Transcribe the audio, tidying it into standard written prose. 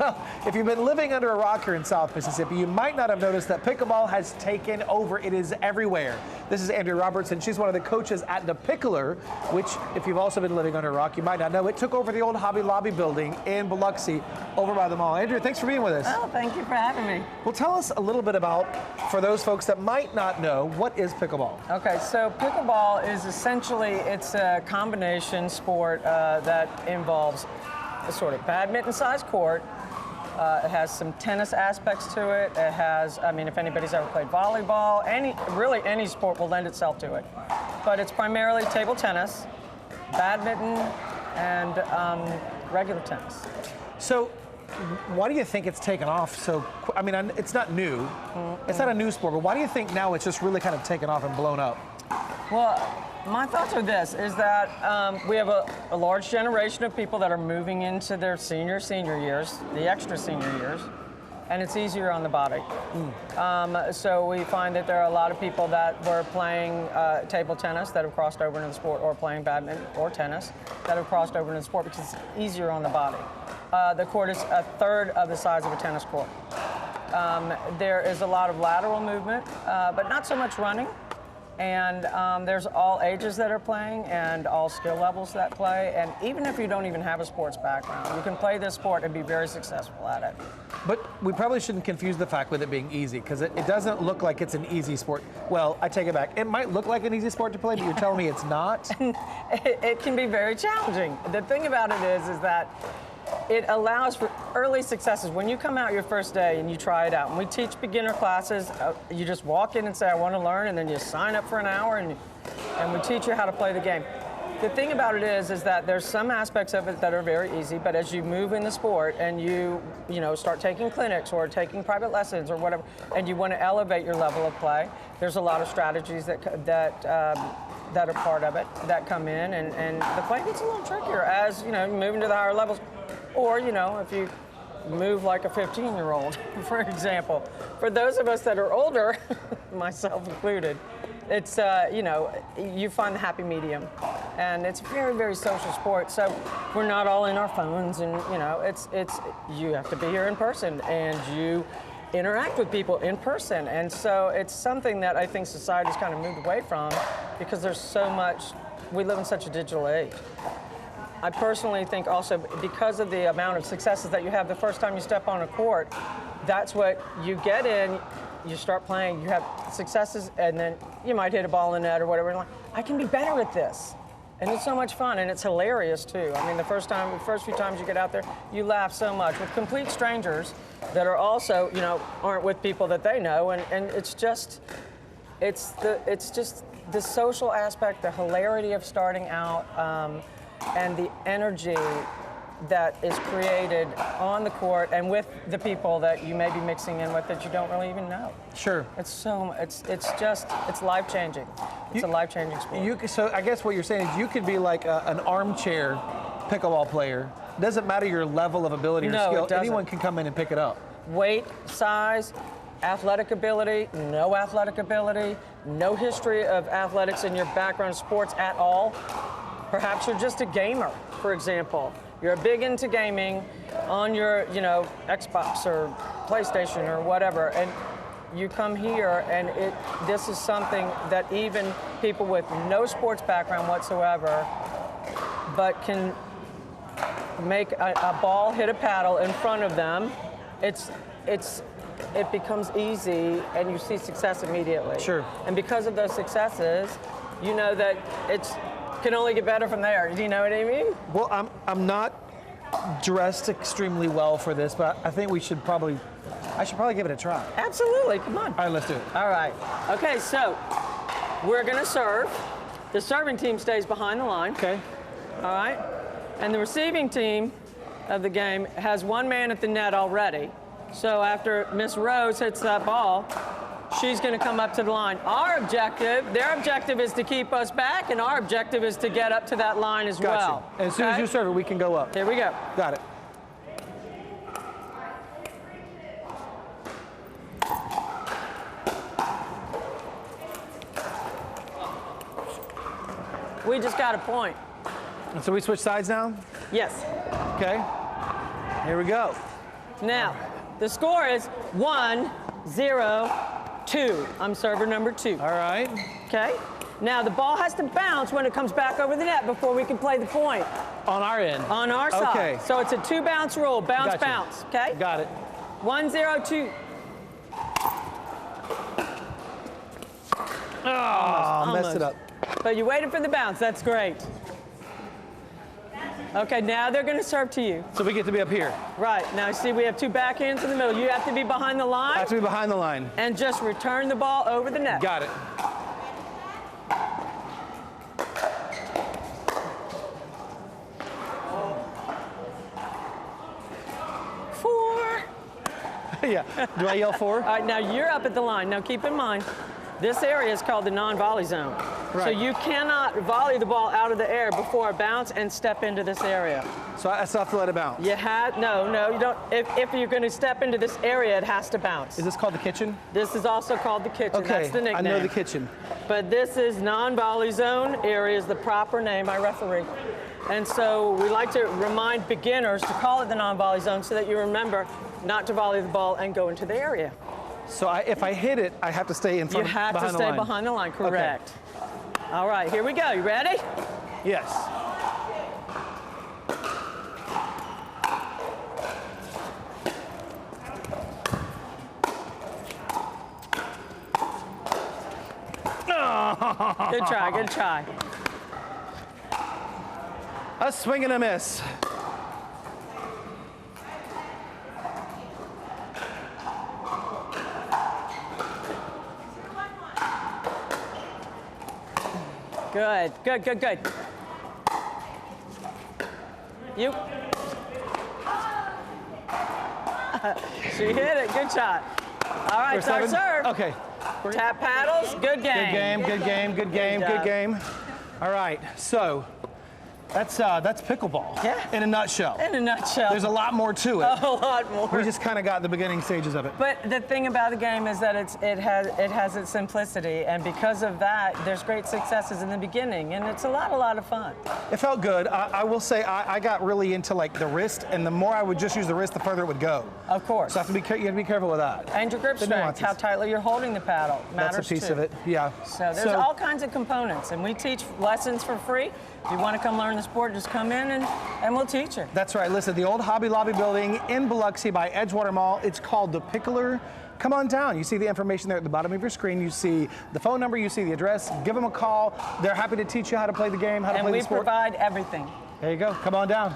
Well, if you've been living under a rock here in South Mississippi, you might not have noticed that pickleball has taken over. It is everywhere. This is Andrea Robertson. She's one of the coaches at the Picklr, which, if you've also been living under a rock, you might not know. It took over the old Hobby Lobby building in Biloxi over by the mall. Andrea, thanks for being with us. Oh, thank you for having me. Well, tell us a little bit about, for those folks that might not know, what is pickleball? Okay, so pickleball is essentially, it's a combination sport that involves a sort of badminton-sized court. It has some tennis aspects to it. It has, I mean, if anybody's ever played volleyball, really any sport will lend itself to it. But it's primarily table tennis, badminton, and regular tennis. So, why do you think it's taken off so, I mean, it's not new. It's not a new sport, but why do you think now it's just really kind of taken off and blown up? Well, my thoughts are this, is that we have a large generation of people that are moving into their senior years, the extra senior years, and it's easier on the body. So we find that there are a lot of people that were playing table tennis that have crossed over into the sport, or playing badminton or tennis that have crossed over into the sport because it's easier on the body. The court is a third of the size of a tennis court. There is a lot of lateral movement, but not so much running. And there's all ages that are playing and all skill levels that play. And even if you don't even have a sports background, you can play this sport and be very successful at it. But we probably shouldn't confuse the fact with it being easy, because it doesn't look like it's an easy sport. Well, I take it back. It might look like an easy sport to play, but you're telling me it's not? It can be very challenging. The thing about it is that it allows for early successes. When you come out your first day and you try it out, and we teach beginner classes, you just walk in and say, I want to learn, and then you sign up for an hour, and we teach you how to play the game. The thing about it is that there's some aspects of it that are very easy, but as you move in the sport and you start taking clinics or taking private lessons or whatever, and you want to elevate your level of play, there's a lot of strategies that are part of it that come in, and the play gets a little trickier as you move into the higher levels. Or, if you move like a 15-year-old, for example. For those of us that are older, myself included, it's, you find the happy medium. And it's a very, very social sport. So we're not all in our phones, and, you have to be here in person, and you interact with people in person. And so it's something that I think society's kind of moved away from, because there's so much, we live in such a digital age. I personally think also because of the amount of successes that you have the first time you step on a court, that's what you get in, you start playing, you have successes, and then you might hit a ball in the net or whatever, and like, I can be better at this. And it's so much fun, and it's hilarious too. I mean, the first few times you get out there, you laugh so much with complete strangers that are also, aren't with people that they know, and it's just the social aspect, the hilarity of starting out, and the energy that is created on the court and with the people that you may be mixing in with that you don't really even know. Sure. It's life-changing. It's a life-changing sport. So I guess what you're saying is you could be like an armchair pickleball player. It doesn't matter your level of ability or skill. Anyone can come in and pick it up. Weight, size, athletic ability, no athletic ability, no history of athletics in your background sports at all. Perhaps you're just a gamer, for example. You're big into gaming on your, Xbox or PlayStation or whatever, and you come here, and this is something that even people with no sports background whatsoever, but can make a ball hit a paddle in front of them. It becomes easy, and you see success immediately. Sure. And because of those successes, you know that it's can only get better from there. Do you know what I mean? Well, I'm not dressed extremely well for this, but I think I should probably give it a try. Absolutely, come on. All right, let's do it. All right. Okay, so we're gonna serve. The serving team stays behind the line. Okay. All right. And the receiving team of the game has one man at the net already. So after Miss Rose hits that ball, she's going to come up to the line. Their objective is to keep us back, and our objective is to get up to that line as well. And as soon as you serve it, we can go up. Here we go. Got it. We just got a point. And so we switch sides now? Yes. Okay. Here we go. Now, the score is 1-0-2. I'm server number 2. All right. Okay? Now, the ball has to bounce when it comes back over the net before we can play the point. On our end. On our side. Okay. So it's a 2-bounce rule. Bounce, Gotcha. bounce. Okay? Got it. 1-0-2. Oh, messed it up. But you waited for the bounce. That's great. Okay, now they're going to serve to you. So we get to be up here. Right. Now, see, we have 2 backhands in the middle. You have to be behind the line. I have to be behind the line. And just return the ball over the net. Got it. Yeah. Do I yell 4? All right, now you're up at the line. Now keep in mind, this area is called the non-volley zone. Right. So you cannot volley the ball out of the air before a bounce and step into this area. So I still have to let it bounce? You no, you don't. If you're going to step into this area, it has to bounce. Is this called the kitchen? This is also called the kitchen. Okay, That's the nickname. I know the kitchen. But this is non-volley zone area is the proper name by referee. And so we like to remind beginners to call it the non-volley zone so that you remember not to volley the ball and go into the area. So if I hit it, I have to stay in front You have to stay behind the line, correct. Okay. All right, here we go. You ready? Yes. Good try, good try. A swing and a miss. Good, good, good, good. You. She hit it, good shot. All right, start serve. Okay. Tap paddles, good game. Good game, good game, good game. All right, so that's pickleball. Yeah. In a nutshell. In a nutshell. There's a lot more to it. A lot more. We just kind of got the beginning stages of it. But the thing about the game is that it has its simplicity, and because of that, there's great successes in the beginning, and it's a lot of fun. It felt good. I will say I got really into like the wrist, and the more I would just use the wrist, the further it would go. Of course. So you have to be careful with that. And your grip strength, how tightly you're holding the paddle matters That's a piece too. of it. Yeah. So there's all kinds of components, and we teach lessons for free. If you want to come learn the sport, just come in and we'll teach you. That's right. Listen, the old Hobby Lobby building in Biloxi by Edgewater Mall. It's called the Picklr. Come on down. You see the information there at the bottom of your screen. You see the phone number. You see the address. Give them a call. They're happy to teach you how to play the game, how to play the sport. And we provide everything. There you go. Come on down.